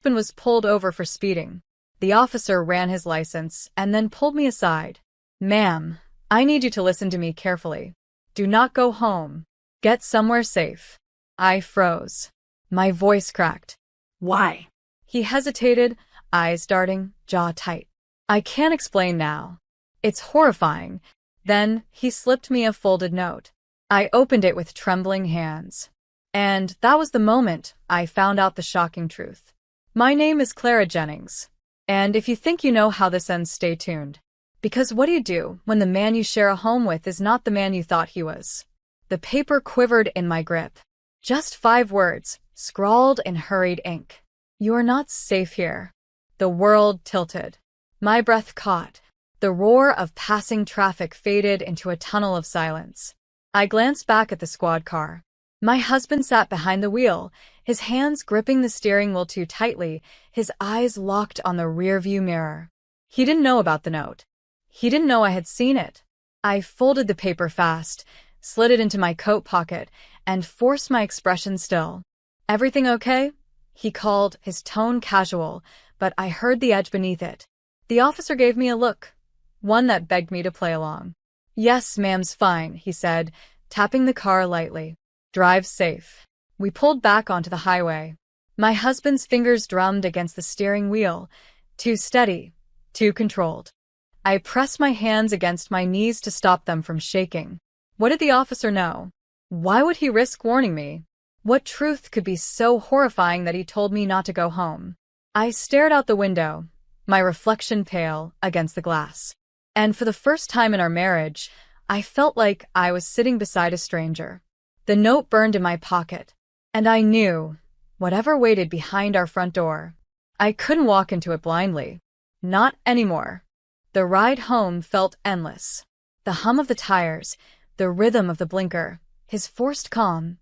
husband was pulled over for speeding. The officer ran his license and then pulled me aside. "Ma'am, I need you to listen to me carefully. Do not go home. Get somewhere safe." I froze. My voice cracked. Why? He hesitated, eyes darting, jaw tight. "I can't explain now. It's horrifying." Then he slipped me a folded note. I opened it with trembling hands. And that was the moment I found out the shocking truth. "My name is Clara Jennings. And if you think you know how this ends, stay tuned. Because what do you do when the man you share a home with is not the man you thought he was?" The paper quivered in my grip. Just 5 words, scrawled in hurried ink. "You are not safe here." The world tilted. My breath caught. The roar of passing traffic faded into a tunnel of silence. I glanced back at the squad car. My husband sat behind the wheel, his hands gripping the steering wheel too tightly, his eyes locked on the rearview mirror. He didn't know about the note. He didn't know I had seen it. I folded the paper fast, slid it into my coat pocket, and forced my expression still. "Everything okay?" he called, his tone casual, but I heard the edge beneath it. The officer gave me a look, one that begged me to play along. "Yes, ma'am's fine," he said, tapping the car lightly. "Drive safe." We pulled back onto the highway. My husband's fingers drummed against the steering wheel, too steady, too controlled. I pressed my hands against my knees to stop them from shaking. What did the officer know? Why would he risk warning me? What truth could be so horrifying that he told me not to go home? I stared out the window, my reflection pale against the glass. And for the first time in our marriage, I felt like I was sitting beside a stranger. The note burned in my pocket, and I knew, whatever waited behind our front door, I couldn't walk into it blindly. Not anymore. The ride home felt endless. The hum of the tires, the rhythm of the blinker, his forced calm,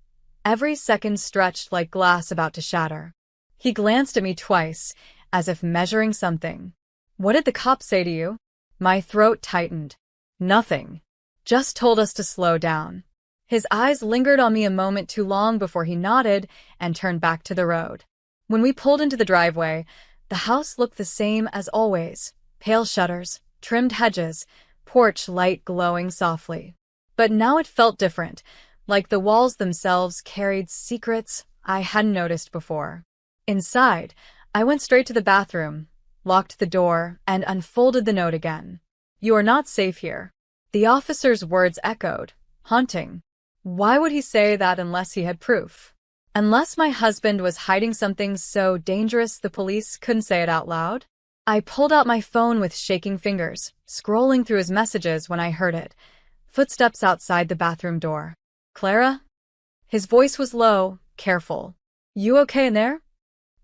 every second stretched like glass about to shatter. He glanced at me twice, as if measuring something. "What did the cops say to you?" My throat tightened. "Nothing. Just told us to slow down." His eyes lingered on me a moment too long before he nodded and turned back to the road. When we pulled into the driveway, the house looked the same as always. Pale shutters, trimmed hedges, porch light glowing softly. But now it felt different, like the walls themselves carried secrets I hadn't noticed before. Inside, I went straight to the bathroom, locked the door, and unfolded the note again. "You are not safe here." The officer's words echoed, haunting. Why would he say that unless he had proof? Unless my husband was hiding something so dangerous the police couldn't say it out loud? I pulled out my phone with shaking fingers, scrolling through his messages when I heard it. Footsteps outside the bathroom door. "Clara?" His voice was low, careful. "You okay in there?"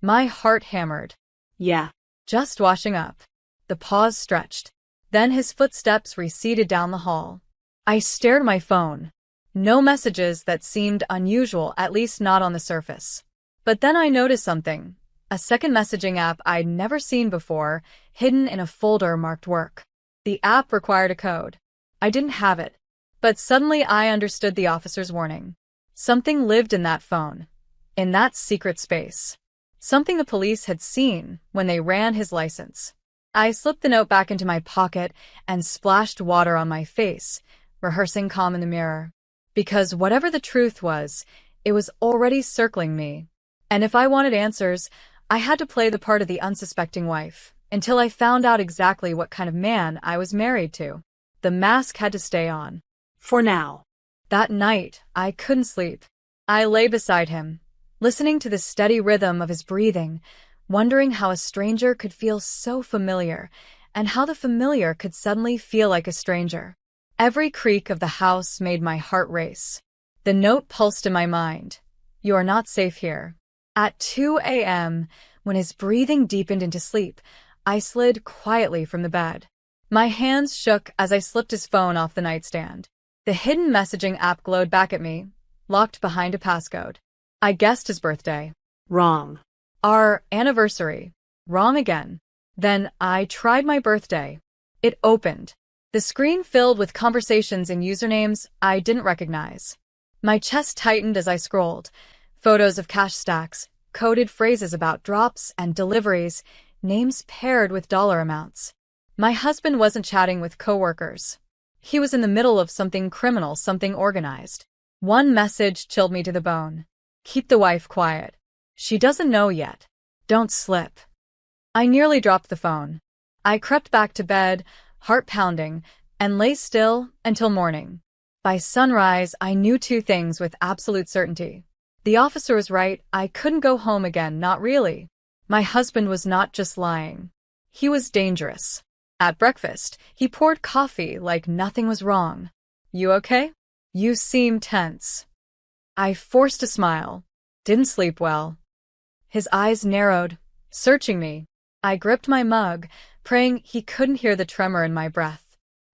My heart hammered. Yeah. "Just washing up." The pause stretched. Then his footsteps receded down the hall. I stared at my phone. No messages that seemed unusual, at least not on the surface. But then I noticed something. A second messaging app I'd never seen before, hidden in a folder marked work. The app required a code. I didn't have it. But suddenly I understood the officer's warning. Something lived in that phone. In that secret space. Something the police had seen when they ran his license. I slipped the note back into my pocket and splashed water on my face, rehearsing calm in the mirror. Because whatever the truth was, it was already circling me. And if I wanted answers, I had to play the part of the unsuspecting wife, until I found out exactly what kind of man I was married to. The mask had to stay on. For now. That night, I couldn't sleep. I lay beside him, listening to the steady rhythm of his breathing, wondering how a stranger could feel so familiar, and how the familiar could suddenly feel like a stranger. Every creak of the house made my heart race. The note pulsed in my mind. "You are not safe here." At 2 a.m., when his breathing deepened into sleep, I slid quietly from the bed. My hands shook as I slipped his phone off the nightstand. The hidden messaging app glowed back at me, locked behind a passcode. I guessed his birthday. Wrong. Our anniversary. Wrong again. Then I tried my birthday. It opened. The screen filled with conversations and usernames I didn't recognize. My chest tightened as I scrolled. Photos of cash stacks, coded phrases about drops and deliveries, names paired with dollar amounts. My husband wasn't chatting with coworkers. He was in the middle of something criminal, something organized. One message chilled me to the bone. Keep the wife quiet. She doesn't know yet. Don't slip. I nearly dropped the phone. I crept back to bed, heart pounding, and lay still until morning. By sunrise, I knew two things with absolute certainty. The officer was right, I couldn't go home again, not really. My husband was not just lying. He was dangerous. At breakfast, he poured coffee like nothing was wrong. You okay? You seem tense. I forced a smile. Didn't sleep well. His eyes narrowed, searching me. I gripped my mug, praying he couldn't hear the tremor in my breath.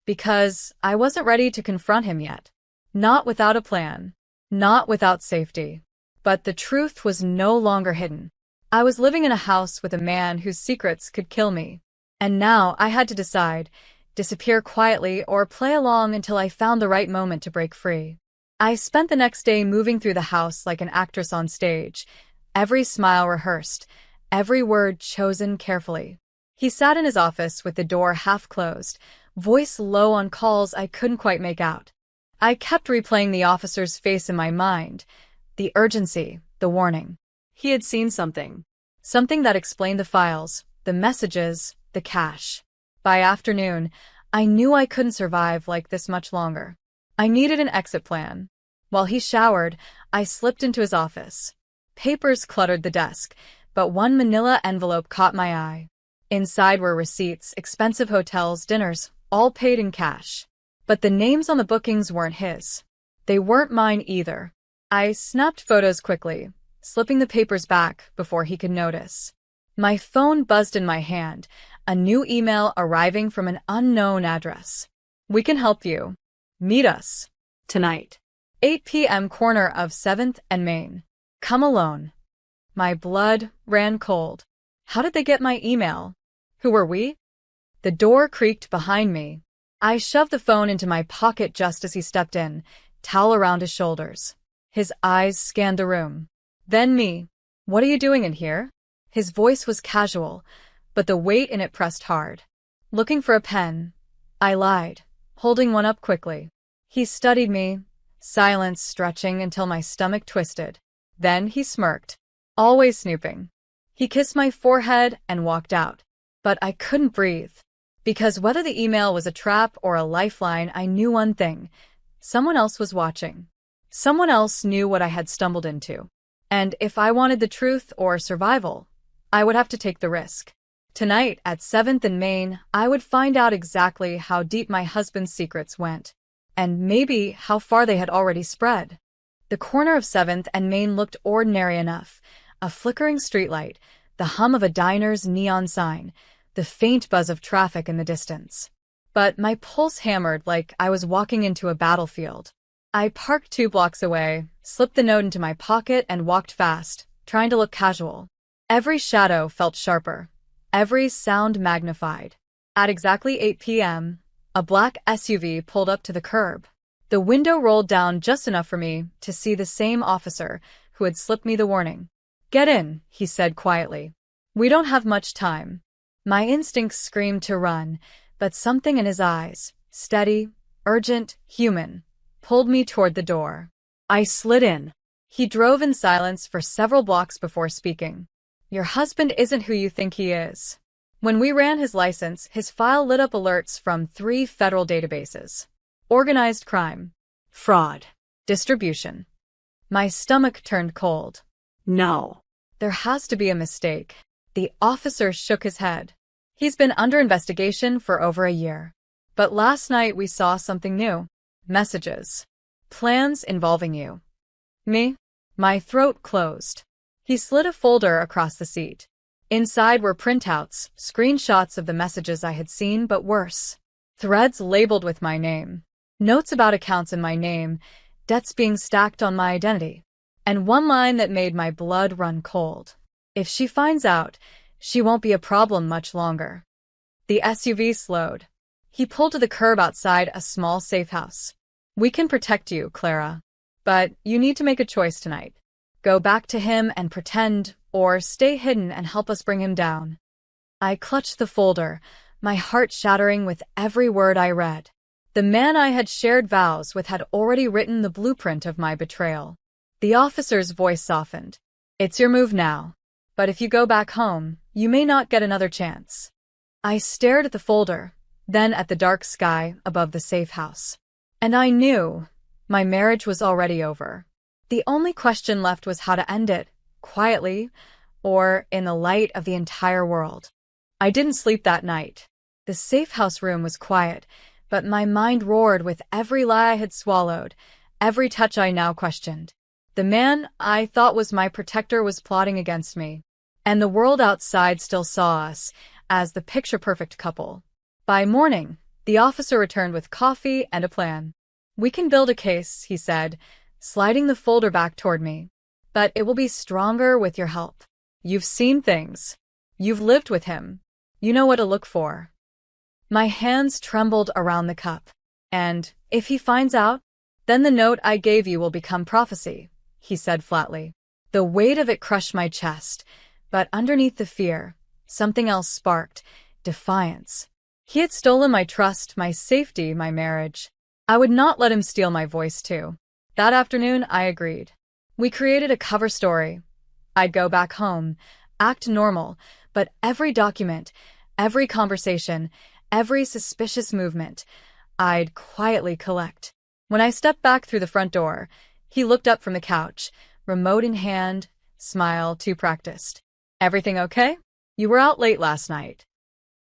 Because I wasn't ready to confront him yet. Not without a plan. Not without safety. But the truth was no longer hidden. I was living in a house with a man whose secrets could kill me. And now I had to decide, disappear quietly or play along until I found the right moment to break free. I spent the next day moving through the house like an actress on stage, every smile rehearsed, every word chosen carefully. He sat in his office with the door half closed, voice low on calls I couldn't quite make out. I kept replaying the officer's face in my mind, the urgency, the warning. He had seen something. Something that explained the files, the messages, the cash. By afternoon, I knew I couldn't survive like this much longer. I needed an exit plan. While he showered, I slipped into his office. Papers cluttered the desk, but one manila envelope caught my eye. Inside were receipts, expensive hotels, dinners, all paid in cash. But the names on the bookings weren't his. They weren't mine either. I snapped photos quickly, slipping the papers back before he could notice. My phone buzzed in my hand, a new email arriving from an unknown address. We can help you. Meet us. Tonight. 8 p.m. corner of 7th and Main. Come alone. My blood ran cold. How did they get my email? Who were we? The door creaked behind me. I shoved the phone into my pocket just as he stepped in, towel around his shoulders. His eyes scanned the room. Then me. What are you doing in here? His voice was casual, but the weight in it pressed hard. Looking for a pen. I lied, holding one up quickly. He studied me, silence stretching until my stomach twisted. Then he smirked. Always snooping. He kissed my forehead and walked out. But I couldn't breathe. Because whether the email was a trap or a lifeline, I knew one thing. Someone else was watching. Someone else knew what I had stumbled into. And if I wanted the truth or survival, I would have to take the risk. Tonight, at 7th and Main, I would find out exactly how deep my husband's secrets went. And maybe how far they had already spread. The corner of 7th and Main looked ordinary enough. A flickering streetlight, the hum of a diner's neon sign, the faint buzz of traffic in the distance. But my pulse hammered like I was walking into a battlefield. I parked 2 blocks away, slipped the note into my pocket and walked fast, trying to look casual. Every shadow felt sharper, every sound magnified. At exactly 8 p.m., a black SUV pulled up to the curb. The window rolled down just enough for me to see the same officer who had slipped me the warning. Get in, he said quietly. We don't have much time. My instincts screamed to run, but something in his eyes, steady, urgent, human, pulled me toward the door. I slid in. He drove in silence for several blocks before speaking. Your husband isn't who you think he is. When we ran his license, his file lit up alerts from 3 federal databases. Organized crime. Fraud. Distribution. My stomach turned cold. No. There has to be a mistake. The officer shook his head. He's been under investigation for over a year. But last night we saw something new. Messages. Plans involving you. Me? My throat closed. He slid a folder across the seat. Inside were printouts, screenshots of the messages I had seen, but worse. Threads labeled with my name. Notes about accounts in my name, debts being stacked on my identity. And one line that made my blood run cold. If she finds out, she won't be a problem much longer. The SUV slowed. He pulled to the curb outside a small safe house. We can protect you, Clara. But you need to make a choice tonight. Go back to him and pretend, or stay hidden and help us bring him down. I clutched the folder, my heart shattering with every word I read. The man I had shared vows with had already written the blueprint of my betrayal. The officer's voice softened. It's your move now. But if you go back home, you may not get another chance. I stared at the folder, then at the dark sky above the safe house. And I knew my marriage was already over. The only question left was how to end it, quietly, or in the light of the entire world. I didn't sleep that night. The safe house room was quiet, but my mind roared with every lie I had swallowed, every touch I now questioned. The man I thought was my protector was plotting against me, and the world outside still saw us as the picture-perfect couple. By morning, the officer returned with coffee and a plan. "We can build a case," he said, sliding the folder back toward me. "But it will be stronger with your help. You've seen things. You've lived with him. You know what to look for." My hands trembled around the cup. "And if he finds out, then the note I gave you will become prophecy," he said flatly. The weight of it crushed my chest, but underneath the fear, something else sparked: defiance. He had stolen my trust, my safety, my marriage. I would not let him steal my voice too. That afternoon, I agreed. We created a cover story. I'd go back home, act normal, but every document, every conversation, every suspicious movement, I'd quietly collect. When I stepped back through the front door, he looked up from the couch, remote in hand, smile too practiced. "Everything okay? You were out late last night."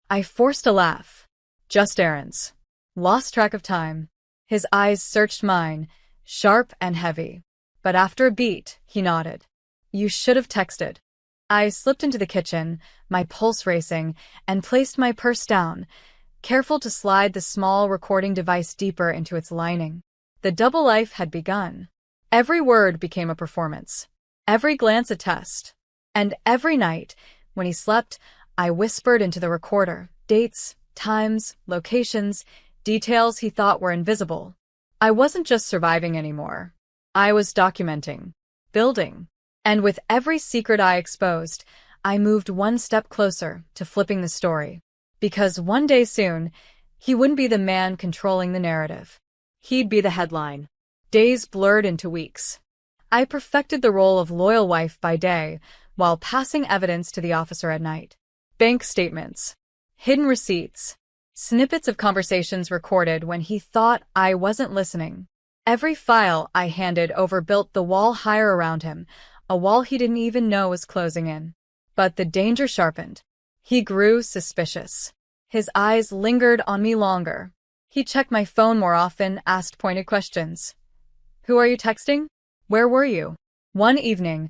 I forced a laugh. "Just errands. Lost track of time." His eyes searched mine, sharp and heavy. But after a beat, he nodded. "You should have texted." I slipped into the kitchen, my pulse racing, and placed my purse down, careful to slide the small recording device deeper into its lining. The double life had begun. Every word became a performance, every glance a test. And every night, when he slept, I whispered into the recorder, dates, times, locations, details he thought were invisible. I wasn't just surviving anymore. I was documenting, building. And with every secret I exposed, I moved one step closer to flipping the story. Because one day soon, he wouldn't be the man controlling the narrative. He'd be the headline. Days blurred into weeks. I perfected the role of loyal wife by day, while passing evidence to the officer at night. Bank statements, hidden receipts, snippets of conversations recorded when he thought I wasn't listening. Every file I handed over built the wall higher around him, a wall he didn't even know was closing in. But the danger sharpened. He grew suspicious. His eyes lingered on me longer. He checked my phone more often, asked pointed questions. "Who are you texting? Where were you?" One evening,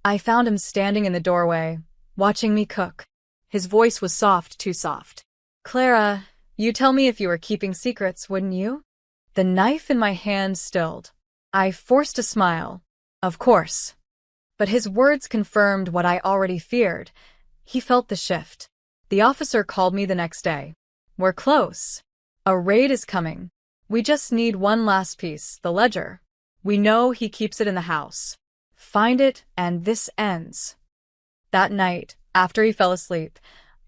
I found him standing in the doorway, watching me cook. His voice was soft, too soft. "Clara, you'd tell me if you were keeping secrets, wouldn't you?" The knife in my hand stilled. I forced a smile. Of course. But his words confirmed what I already feared. He felt the shift. The officer called me the next day. "We're close. A raid is coming. We just need one last piece, the ledger. We know he keeps it in the house. Find it, and this ends." That night, after he fell asleep,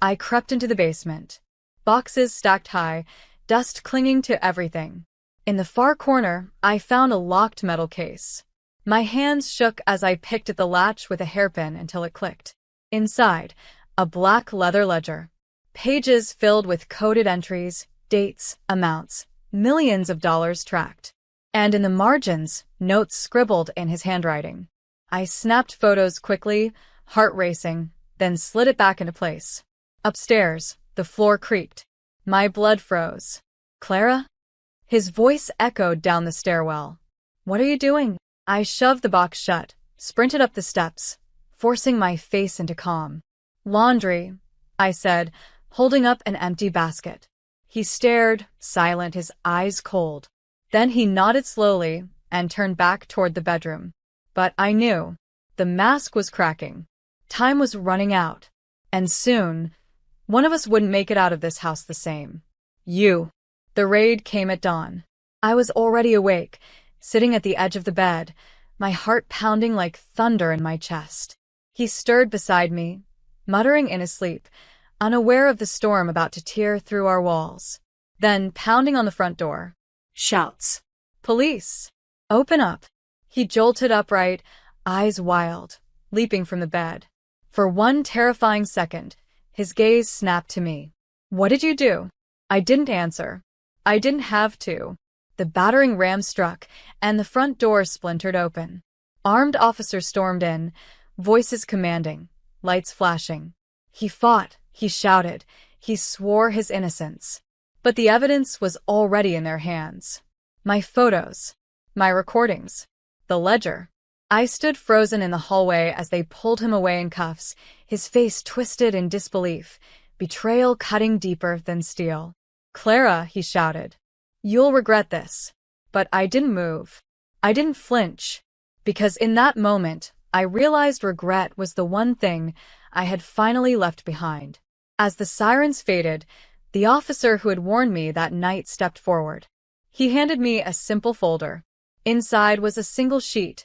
I crept into the basement. Boxes stacked high, dust clinging to everything. In the far corner, I found a locked metal case. My hands shook as I picked at the latch with a hairpin until it clicked. Inside, a black leather ledger. Pages filled with coded entries, dates, amounts, millions of dollars tracked. And in the margins, notes scribbled in his handwriting. I snapped photos quickly, heart racing, then slid it back into place. Upstairs, the floor creaked. My blood froze. "Clara?" His voice echoed down the stairwell. "What are you doing?" I shoved the box shut, sprinted up the steps, forcing my face into calm. "Laundry," I said, holding up an empty basket. He stared, silent, his eyes cold. Then he nodded slowly and turned back toward the bedroom. But I knew. The mask was cracking. Time was running out. And soon, one of us wouldn't make it out of this house the same. You. The raid came at dawn. I was already awake, sitting at the edge of the bed, my heart pounding like thunder in my chest. He stirred beside me, muttering in his sleep, unaware of the storm about to tear through our walls. Then, pounding on the front door. Shouts. Police! Open up! He jolted upright, eyes wild, leaping from the bed. For one terrifying second, his gaze snapped to me. What did you do? I didn't answer. I didn't have to. The battering ram struck, and the front door splintered open. Armed officers stormed in, voices commanding, lights flashing. He fought, he shouted, he swore his innocence. But the evidence was already in their hands. My photos, my recordings, the ledger. I stood frozen in the hallway as they pulled him away in cuffs, his face twisted in disbelief, betrayal cutting deeper than steel. Clara, he shouted, you'll regret this. But I didn't move. I didn't flinch. Because in that moment, I realized regret was the one thing I had finally left behind. As the sirens faded, the officer who had warned me that night stepped forward. He handed me a simple folder. Inside was a single sheet.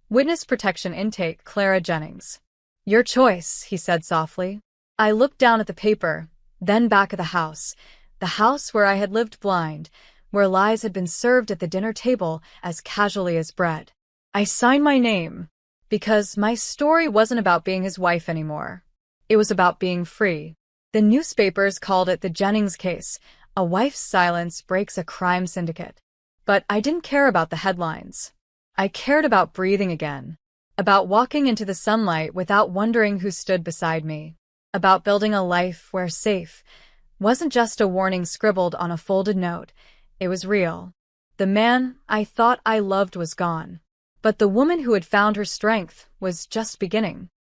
Witness protection intake, Clara Jennings. Your choice, he said softly. I looked down at the paper, then back at the house where I had lived blind, where lies had been served at the dinner table as casually as bread. I signed my name, because my story wasn't about being his wife anymore. It was about being free. The newspapers called it the Jennings case, a wife's silence breaks a crime syndicate. But I didn't care about the headlines. I cared about breathing again, about walking into the sunlight without wondering who stood beside me, about building a life where safe wasn't just a warning scribbled on a folded note. It was real. The man I thought I loved was gone. But the woman who had found her strength was just beginning.